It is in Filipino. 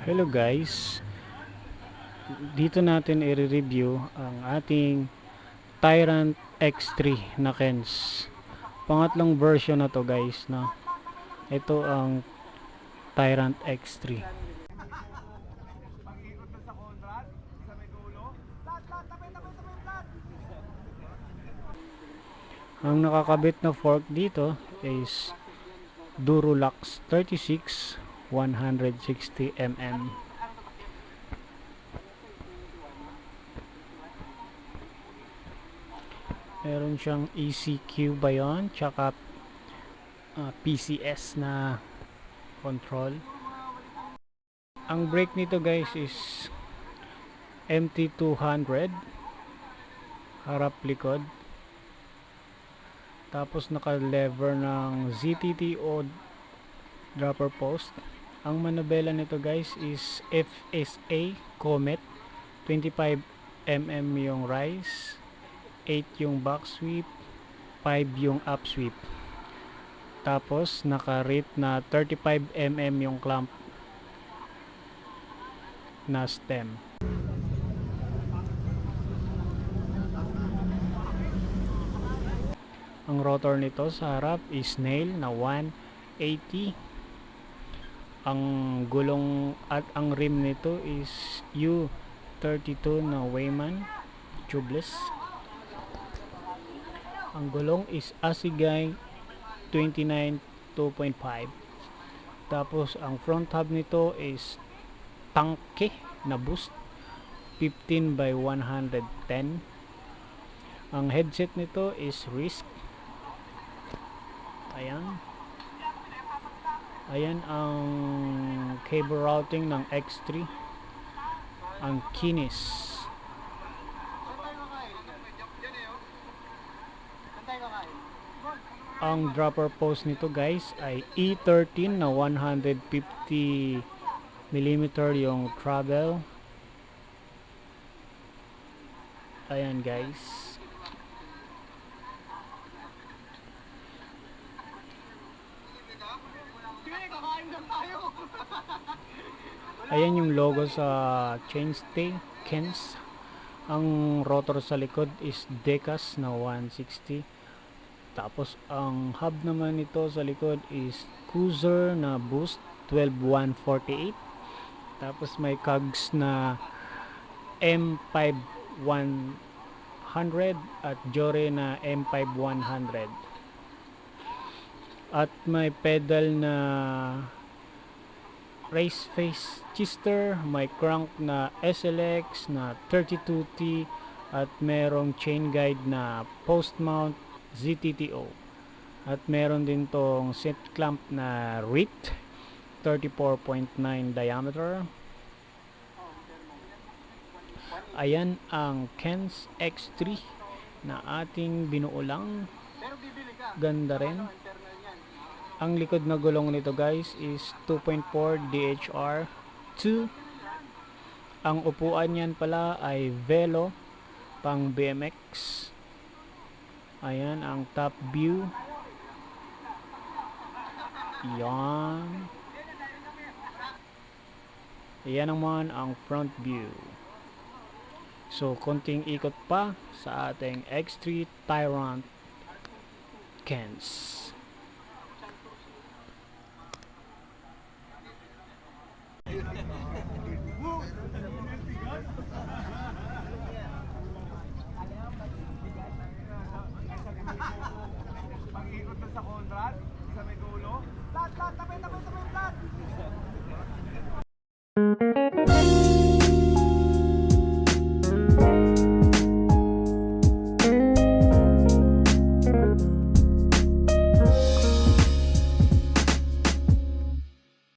Hello guys, dito natin i-review ang ating Tyrant X3 na Kens. Pangatlong version na to guys, no? Ito ang Tyrant X3. Ang nakakabit na fork dito is Durolux 36 160mm. Meron siyang ECQ ba yun? Tsaka PCS na control. Ang brake nito guys is MT200 harap likod. Tapos naka-lever ng ZTTO dropper post. Ang manubela nito guys is FSA Comet. 25mm yung rise, 8 yung back sweep, 5 yung up sweep. Tapos naka-rate na 35mm yung clamp na stem. Ang rotor nito sa harap is nail na 180. Ang gulong at ang rim nito is U32 na Weiman tubeless. Ang gulong is Assegai 29 2.5. Tapos ang front hub nito is Tanke na boost 15 by 110. Ang headset nito is Risk. Ayan ang cable routing ng X3. Ang Kinis. Ang dropper post nito guys ay E13 na 150mm yung travel. Ayan guys. Ayan yung logo sa chainstay Kens. Ang rotor sa likod is Decas na 160. Tapos ang hub naman nito sa likod is Cruiser na boost 12148. Tapos may cogs na M5100 at Jore na M5100. At may pedal na race face chister, may crank na SLX na 32T at merong chain guide na post mount ZTTO. At meron din tong set clamp na RIT 34.9 diameter. Ayan ang Kens X3 na ating binuo lang. Ganda rin. Ang likod na gulong nito guys is 2.4 DHR 2. Ang upuan niyan pala ay Velo pang BMX. Ayan ang top view. Yan. Ayan naman ang front view. So konting ikot pa sa ating X3 Tyrant Kens. Pag-ikot dun sa Conrad, sa may dulo. Lat, tapay, plat!